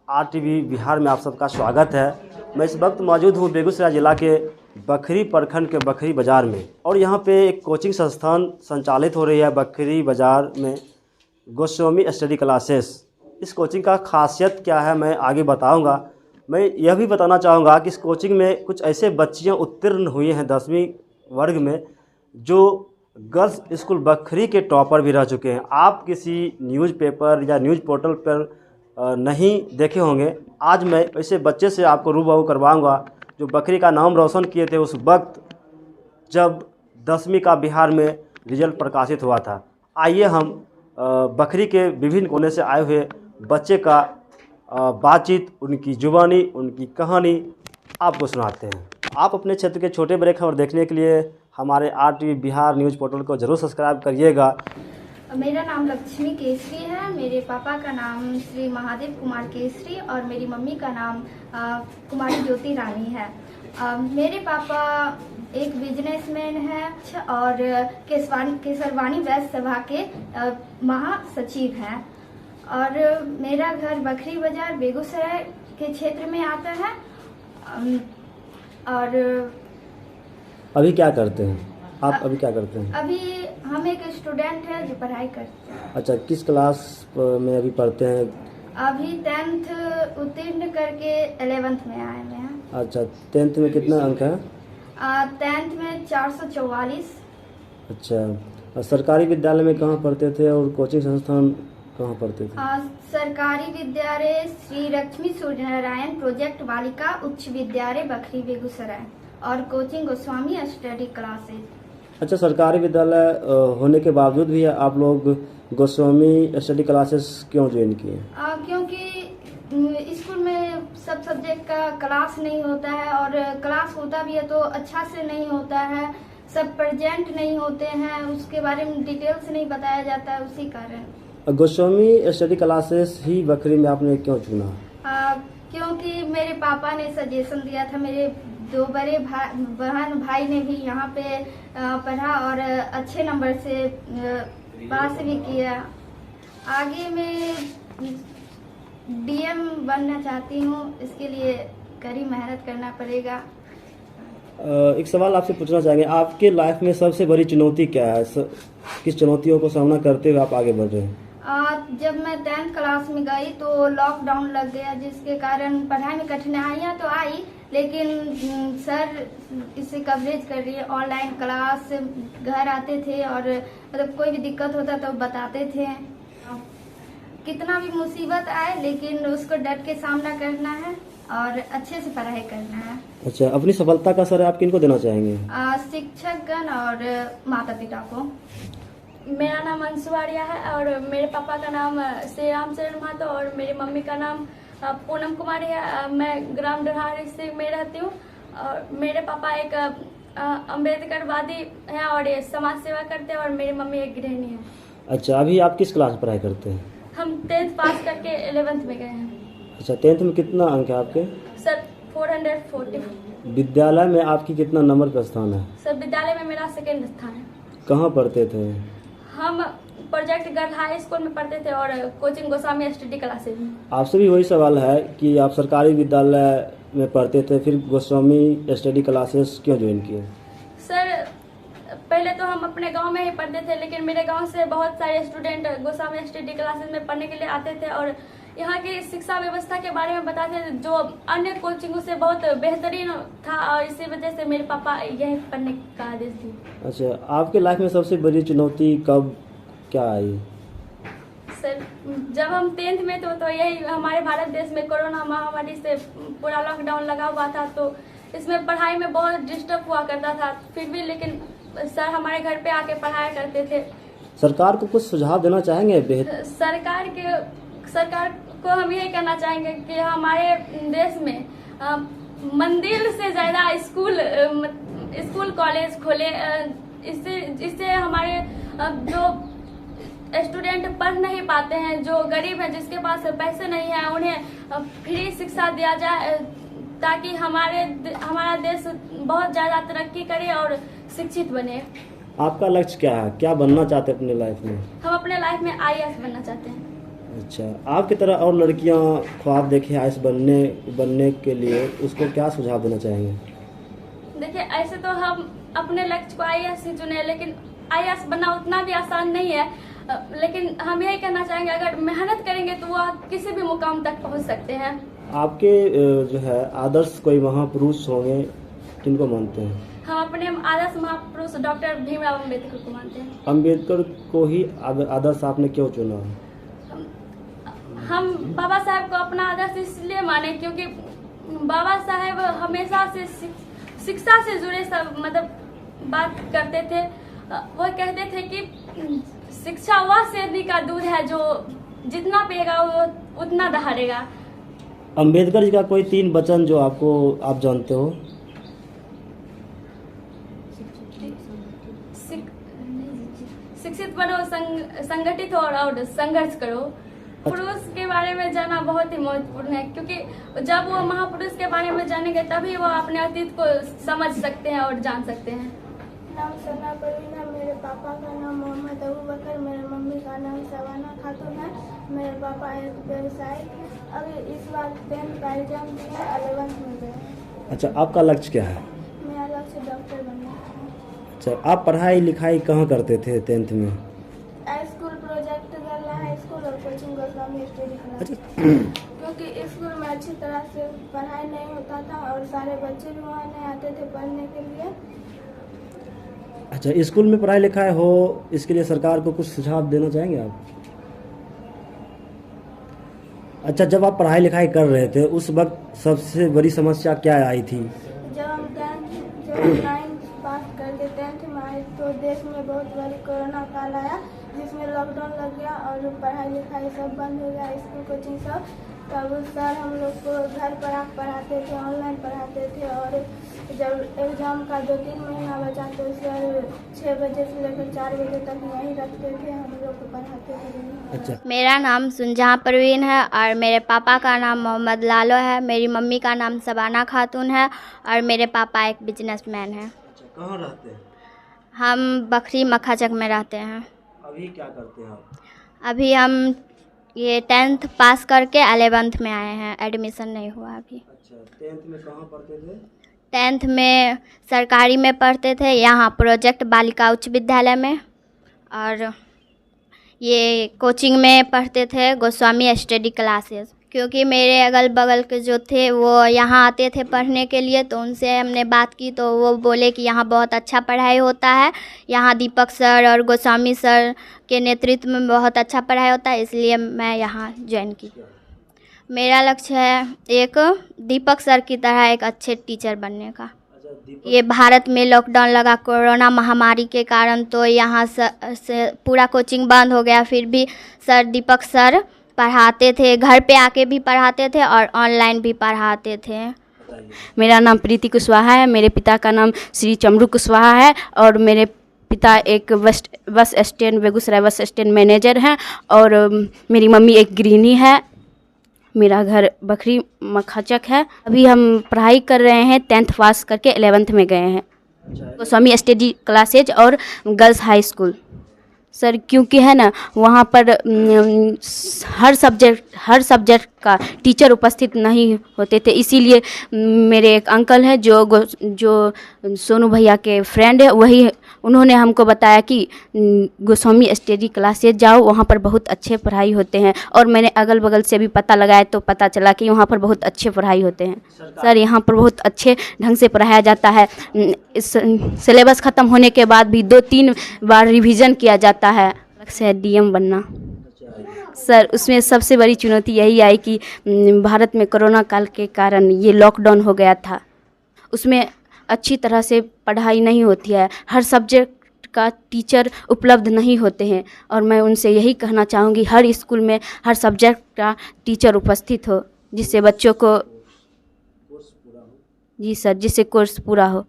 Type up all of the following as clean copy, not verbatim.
RTV Bihar में आप सबका स्वागत है। मैं इस वक्त मौजूद हूँ बेगूसराय ज़िला के बखरी प्रखंड के बखरी बाज़ार में और यहाँ पे एक कोचिंग संस्थान संचालित हो रही है बखरी बाज़ार में, गोस्वामी स्टडी क्लासेस। इस कोचिंग का खासियत क्या है मैं आगे बताऊँगा। मैं यह भी बताना चाहूँगा कि इस कोचिंग में कुछ ऐसे बच्चियाँ उत्तीर्ण हुई हैं 10वीं वर्ग में जो गर्ल्स स्कूल बखरी के टॉपर भी रह चुके हैं। आप किसी न्यूज़पेपर या न्यूज़ पोर्टल पर नहीं देखे होंगे। आज मैं ऐसे बच्चे से आपको रूबरू करवाऊंगा जो बखरी का नाम रोशन किए थे उस वक्त जब 10वीं का बिहार में रिजल्ट प्रकाशित हुआ था। आइए हम बखरी के विभिन्न कोने से आए हुए बच्चे का बातचीत, उनकी जुबानी, उनकी कहानी आपको सुनाते हैं। आप अपने क्षेत्र के छोटे बड़े खबर देखने के लिए हमारे आरटीवी बिहार न्यूज़ पोर्टल को ज़रूर सब्सक्राइब करिएगा। मेरा नाम लक्ष्मी केसरी है। मेरे पापा का नाम श्री महादेव कुमार केसरी और मेरी मम्मी का नाम कुमारी ज्योति रानी है। मेरे पापा एक बिजनेसमैन हैं और केसरवानी वैश्य सभा के महासचिव हैं और मेरा घर बखरी बाजार बेगूसराय के क्षेत्र में आता है। और अभी क्या करते हैं आप? अभी क्या करते हैं? अभी हम एक स्टूडेंट है जो पढ़ाई करते हैं। अच्छा, किस क्लास में अभी पढ़ते हैं? अभी 10th उत्तीर्ण करके 11th में आए हुए हैं। अच्छा, 10th में कितना अंक है? 10th में 444। अच्छा, सरकारी विद्यालय में कहाँ पढ़ते थे और कोचिंग संस्थान कहाँ पढ़ते थे? सरकारी विद्यालय श्री लक्ष्मी सूर्यनारायण प्रोजेक्ट बालिका उच्च विद्यालय बखरी बेगूसराय और कोचिंग गोस्वामी स्टडी क्लासेस। अच्छा, सरकारी विद्यालय होने के बावजूद भी आप लोग गोस्वामी स्टडी क्लासेस क्यों ज्वाइन किए? क्योंकि स्कूल में सब सब्जेक्ट का क्लास नहीं होता है और क्लास होता भी है तो अच्छा से नहीं होता है, सब प्रेजेंट नहीं होते हैं, उसके बारे में डिटेल से नहीं बताया जाता है। उसी कारण गोस्वामी स्टडी क्लासेस ही बखरी में आपने क्यों चुना? क्योंकि मेरे पापा ने सजेशन दिया था। मेरे दो बड़े बहन भाई ने भी यहाँ पे पढ़ा और अच्छे नंबर से पास भी किया। आगे मैं डीएम बनना चाहती हूँ, इसके लिए कड़ी मेहनत करना पड़ेगा। एक सवाल आपसे पूछना चाहेंगे, आपके लाइफ में सबसे बड़ी चुनौती क्या है? किस चुनौतियों को सामना करते हुए आप आगे बढ़ रहे हैं? जब मैं 10th क्लास में गई तो लॉकडाउन लग गया, जिसके कारण पढ़ाई में कठिनाइयाँ तो आई, लेकिन सर इसे कवरेज कर रही है। ऑनलाइन क्लास, घर आते थे और मतलब कोई भी दिक्कत होता तो बताते थे। कितना भी मुसीबत आए लेकिन उसको डट के सामना करना है और अच्छे से पढ़ाई करना है। अच्छा, अपनी सफलता का सर आप किनको देना चाहेंगे? शिक्षकगण और माता पिता को। मेरा नाम अंशु आर्या है और मेरे पापा का नाम श्री रामचरण महतो और मेरी मम्मी का नाम पूनम कुमारी है। मैं ग्राम डरहार डिस्ट्रिक्ट में रहती हूँ और मेरे पापा एक अम्बेडकरवादी हैं और ये समाज सेवा करते हैं और मेरी मम्मी एक गृहिणी है। अच्छा, अभी आप किस क्लास में पढ़ाई करते हैं? हम 10th पास करके 11th में गए हैं। अच्छा, 10th में कितना अंक है आपके? सर 440। विद्यालय में आपकी कितना नंबर का स्थान है? सर विद्यालय में मेरा 2nd स्थान है। कहाँ पढ़ते थे? हम प्रोजेक्ट गर्ल हाई स्कूल में पढ़ते थे और कोचिंग गोस्वामी स्टडी क्लासेस में। आपसे भी वही सवाल है कि आप सरकारी विद्यालय में पढ़ते थे, फिर गोस्वामी स्टडी क्लासेस क्यों ज्वाइन किए? सर पहले तो हम अपने गांव में ही पढ़ते थे, लेकिन मेरे गांव से बहुत सारे स्टूडेंट गोस्वामी स्टडी क्लासेस में पढ़ने के लिए आते थे और यहाँ की शिक्षा व्यवस्था के बारे में बताते थे जो अन्य कोचिंगों से बहुत बेहतरीन था और इसी वजह से मेरे पापा यही पढ़ने का आदेश दिए। अच्छा, आपके लाइफ में सबसे बड़ी चुनौती कब क्या आई? सर जब हम 10th में तो यही हमारे भारत देश में कोरोना महामारी से पूरा लॉकडाउन लगा हुआ था, तो इसमें पढ़ाई में बहुत डिस्टर्ब हुआ करता था। फिर भी लेकिन सर हमारे घर पे आके पढ़ाया करते थे। सरकार को कुछ सुझाव देना चाहेंगे? सरकार को हम यही कहना चाहेंगे कि हमारे देश में मंदिर से ज्यादा स्कूल कॉलेज खोले। इससे हमारे जो स्टूडेंट पढ़ नहीं पाते हैं, जो गरीब हैं, जिसके पास पैसे नहीं है, उन्हें फ्री शिक्षा दिया जाए ताकि हमारा देश बहुत ज़्यादा तरक्की करे और शिक्षित बने। आपका लक्ष्य क्या है? क्या बनना चाहते हैं अपने लाइफ में? हम अपने लाइफ में IAS बनना चाहते हैं। अच्छा, आपकी तरह और लड़कियां ख्वाब देखें आईएएस बनने के लिए, उसको क्या सुझाव देना चाहेंगे? देखिए, ऐसे तो हम अपने लक्ष्य को आईएएस ही चुने, लेकिन आईएएस बनना उतना भी आसान नहीं है। लेकिन हम यही कहना चाहेंगे, अगर मेहनत करेंगे तो वह किसी भी मुकाम तक पहुंच सकते हैं। आपके जो है आदर्श कोई महापुरुष होंगे, किनको मानते हैं? हम अपने आदर्श महापुरुष डॉक्टर भीमराव अम्बेडकर को मानते हैं। अम्बेडकर को ही आदर्श आपने क्यों चुना? हम बाबा साहब को अपना आदर्श इसलिए माने क्योंकि बाबा साहब हमेशा से शिक्षा से जुड़े सब मतलब बात करते थे। वो कहते थे कि शिक्षा वह शेरनी का दूध है जो जितना पिएगा वो उतना दहाड़ेगा। अम्बेडकर जी का कोई 3 वचन जो आप जानते हो? शिक्षित बनो, संगठित हो और संघर्ष करो। पुरुष के बारे में जानना बहुत ही महत्वपूर्ण है, क्योंकि जब वो महापुरुष के बारे में जानेंगे तभी वो अपने अतीत को समझ सकते हैं और जान सकते हैं। नाम सना परवीन है, मेरे पापा का नाम मोहम्मद अबू बकर, मेरे मम्मी का नाम सवाना खातून है। मेरे पापा एक व्यवसायी हैं। अभी इस बार 10th का एग्जाम दिया, 11th में गए हैं। अच्छा, आपका लक्ष्य क्या है? मेरा लक्ष्य डॉक्टर बनना है। अच्छा, आप पढ़ाई लिखाई कहाँ करते थे 10th में? स्कूल प्रोजेक्ट करना है, स्कूल और कोचिंग गोस्वामी स्टडी क्लास। अच्छा, क्योंकि स्कूल में अच्छी तरह से पढ़ाई नहीं होता था और सारे बच्चे भी वहाँ नहीं आते थे पढ़ने के लिए। अच्छा, स्कूल में पढ़ाई लिखाई हो, इसके लिए सरकार को कुछ सुझाव देना चाहेंगे आप? अच्छा, जब आप पढ़ाई लिखाई कर रहे थे उस वक्त सबसे बड़ी समस्या क्या आई थी? जब हम 9th पास करके 10th में आए तो देश में बहुत बड़ी कोरोना काल आया, जिसमें लॉकडाउन लग गया और पढ़ाई लिखाई सब बंद हो गया, स्कूल कोचिंग सब। तब सर हम लोग को घर पर आप पढ़ाते थे, ऑनलाइन पढ़ाते थे। और जब एग्ज़ाम का 2-3 महीना बचा तो सर 6 बजे से लेकर 4 बजे तक यहीं रखते थे, हम लोग को पढ़ाते थे। अच्छा, मेरा नाम सुनजहाँ परवीन है और मेरे पापा का नाम मोहम्मद लालो है। मेरी मम्मी का नाम सबाना खातून है और मेरे पापा एक बिजनेसमैन हैं। अच्छा, कहाँ रहते हैं? हम बखरी मखाचक में रहते हैं। अभी क्या करते हैं आप? अभी हम ये 10th पास करके 11th में आए हैं, एडमिशन नहीं हुआ अभी। अच्छा, 10th में कहाँ पढ़ते थे? 10th में सरकारी में पढ़ते थे, यहाँ प्रोजेक्ट बालिका उच्च विद्यालय में। और ये कोचिंग में पढ़ते थे गोस्वामी स्टडी क्लासेस, क्योंकि मेरे अगल बगल के जो थे वो यहाँ आते थे पढ़ने के लिए, तो उनसे हमने बात की तो वो बोले कि यहाँ बहुत अच्छा पढ़ाई होता है, यहाँ दीपक सर और गोस्वामी सर के नेतृत्व में बहुत अच्छा पढ़ाई होता है, इसलिए मैं यहाँ ज्वाइन की। मेरा लक्ष्य है एक दीपक सर की तरह एक अच्छे टीचर बनने का। ये भारत में लॉकडाउन लगा कोरोना महामारी के कारण, तो यहाँ से पूरा कोचिंग बंद हो गया, फिर भी सर दीपक सर पढ़ाते थे, घर पे आके भी पढ़ाते थे और ऑनलाइन भी पढ़ाते थे। मेरा नाम प्रीति कुशवाहा है। मेरे पिता का नाम श्री चमरू कुशवाहा है और मेरे पिता एक bus stand Begusarai bus stand manager हैं और मेरी मम्मी एक गृहिणी है। मेरा घर बखरी मखाचक है। अभी हम पढ़ाई कर रहे हैं, 10th पास करके 11th में गए हैं, गोस्वामी स्टडी क्लासेज और गर्ल्स हाई स्कूल। सर क्योंकि है ना वहाँ पर हर सब्जेक्ट का टीचर उपस्थित नहीं होते थे, इसीलिए मेरे एक अंकल हैं जो सोनू भैया के फ्रेंड है, वही उन्होंने हमको बताया कि गोस्वामी स्टडी क्लासेज जाओ, वहाँ पर बहुत अच्छे पढ़ाई होते हैं। और मैंने अगल बगल से भी पता लगाया तो पता चला कि वहाँ पर बहुत अच्छे पढ़ाई होते हैं। सर यहाँ पर बहुत अच्छे ढंग से पढ़ाया जाता है। सिलेबस ख़त्म होने के बाद भी 2-3 बार रिवीजन किया जाता है। लक्ष्य है DM बनना। सर उसमें सबसे बड़ी चुनौती यही आई कि भारत में कोरोना काल के कारण ये लॉकडाउन हो गया था, उसमें अच्छी तरह से पढ़ाई नहीं होती है, हर सब्जेक्ट का टीचर उपलब्ध नहीं होते हैं। और मैं उनसे यही कहना चाहूँगी हर स्कूल में हर सब्जेक्ट का टीचर उपस्थित हो, जिससे बच्चों को जी सर जिससे कोर्स पूरा हो।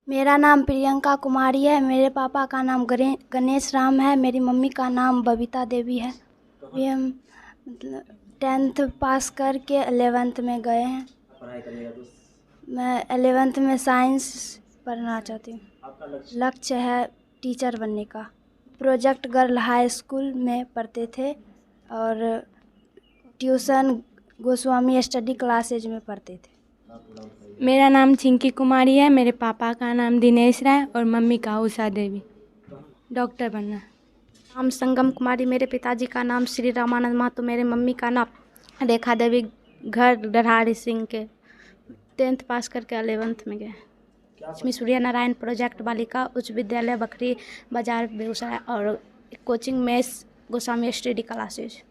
मेरा नाम प्रियंका कुमारी है। मेरे पापा का नाम गणेश राम है। मेरी मम्मी का नाम बबीता देवी है। अभी हम 10th पास करके 11th में गए हैं। मैं 11th में साइंस पढ़ना चाहती हूँ। लक्ष्य है टीचर बनने का। प्रोजेक्ट गर्ल हाई स्कूल में पढ़ते थे और ट्यूशन गोस्वामी स्टडी क्लासेज में पढ़ते थे। मेरा नाम चिंकी कुमारी है, मेरे पापा का नाम दिनेश राय और मम्मी का उषा देवी। डॉक्टर बनना। नाम संगम कुमारी, मेरे पिताजी का नाम श्री रामानंद महतो, मेरे मम्मी का नाम रेखा देवी, घर डरहारी सिंह के। 10th पास करके 11th में गए। लक्ष्मी सूर्य नारायण प्रोजेक्ट बालिका उच्च विद्यालय बखरी बाजार बेगूसराय और कोचिंग में गोस्वामी स्टडी क्लासेज।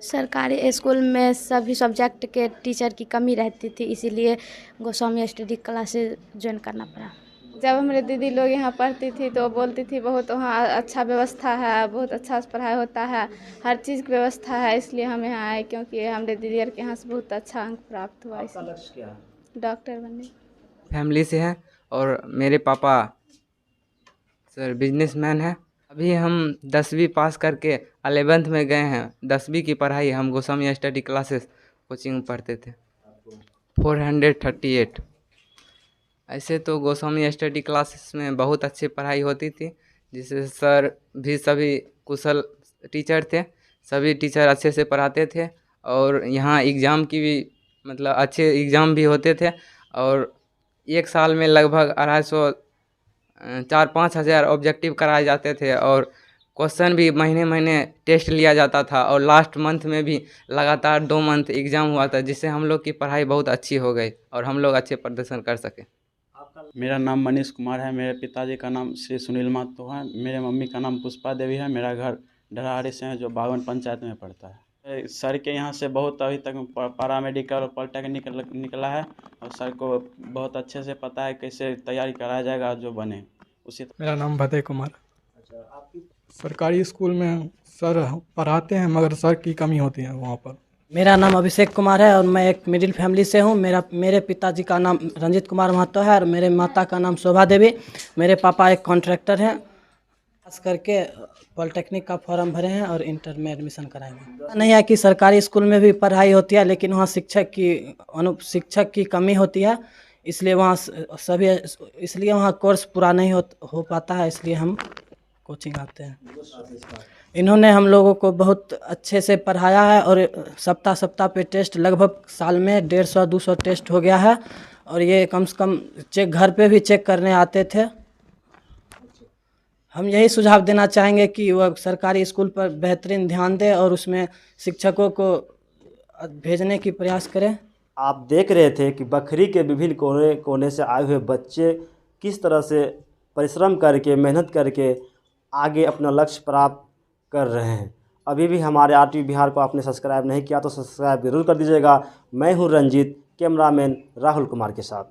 सरकारी स्कूल में सभी सब्जेक्ट के टीचर की कमी रहती थी, इसीलिए गोस्वामी स्टडी क्लासेज ज्वाइन करना पड़ा। जब हमारे दीदी लोग यहाँ पढ़ती थी तो बोलती थी बहुत वहाँ अच्छा व्यवस्था है, बहुत अच्छा से पढ़ाई होता है, हर चीज़ की व्यवस्था है, इसलिए हम यहाँ आए क्योंकि हमारे दीदी के यहाँ से बहुत अच्छा अंक प्राप्त हुआ। आपका लक्ष्य क्या है? डॉक्टर बनने। फैमिली से हैं और मेरे पापा सर बिजनेसमैन हैं। अभी हम 10वीं पास करके 11th में गए हैं। 10वीं की पढ़ाई हम गोस्वामी स्टडी क्लासेस कोचिंग में पढ़ते थे। 438। ऐसे तो गोस्वामी स्टडी क्लासेस में बहुत अच्छी पढ़ाई होती थी, जिससे सर भी सभी कुशल टीचर थे, सभी टीचर अच्छे से पढ़ाते थे और यहाँ एग्ज़ाम की भी मतलब अच्छे एग्ज़ाम भी होते थे और एक साल में लगभग 250 4-5 हज़ार ऑब्जेक्टिव कराए जाते थे और क्वेश्चन भी महीने महीने टेस्ट लिया जाता था और लास्ट मंथ में भी लगातार 2 मंथ एग्ज़ाम हुआ था, जिससे हम लोग की पढ़ाई बहुत अच्छी हो गई और हम लोग अच्छे प्रदर्शन कर सके। मेरा नाम मनीष कुमार है, मेरे पिताजी का नाम श्री सुनील महतो है, मेरे मम्मी का नाम पुष्पा देवी है, मेरा घर डरहारी से है जो बागवन पंचायत में पड़ता है। सर के यहाँ से बहुत अभी तक पैरामेडिकल और पॉलिटेक्निक निकला है और सर को बहुत अच्छे से पता है कैसे तैयारी कराया जाएगा जो बने उसी। मेरा नाम भदे कुमार। सरकारी स्कूल में सर पढ़ाते हैं मगर सर की कमी होती है वहाँ पर। मेरा नाम अभिषेक कुमार है और मैं एक मिडिल फैमिली से हूँ। मेरे पिताजी का नाम रंजित कुमार महतो है और मेरे माता का नाम शोभा देवी। मेरे पापा एक कॉन्ट्रैक्टर हैं। खास करके पॉलिटेक्निक का फॉर्म भरे हैं और इंटर में एडमिशन कराएंगे। नहीं है कि सरकारी स्कूल में भी पढ़ाई होती है, लेकिन वहाँ शिक्षक की कमी होती है, इसलिए वहाँ कोर्स पूरा नहीं हो पाता है, इसलिए हम कोचिंग आते हैं। इन्होंने हम लोगों को बहुत अच्छे से पढ़ाया है और सप्ताह पे टेस्ट, लगभग साल में 150-200 टेस्ट हो गया है और ये कम से कम घर पे भी चेक करने आते थे। हम यही सुझाव देना चाहेंगे कि वह सरकारी स्कूल पर बेहतरीन ध्यान दें और उसमें शिक्षकों को भेजने की प्रयास करें। आप देख रहे थे कि बखरी के विभिन्न कोने कोने से आए हुए बच्चे किस तरह से परिश्रम करके, मेहनत करके आगे अपना लक्ष्य प्राप्त कर रहे हैं। अभी भी हमारे RTV बिहार को आपने सब्सक्राइब नहीं किया तो सब्सक्राइब जरूर कर दीजिएगा। मैं हूं रंजीत, कैमरामैन राहुल कुमार के साथ।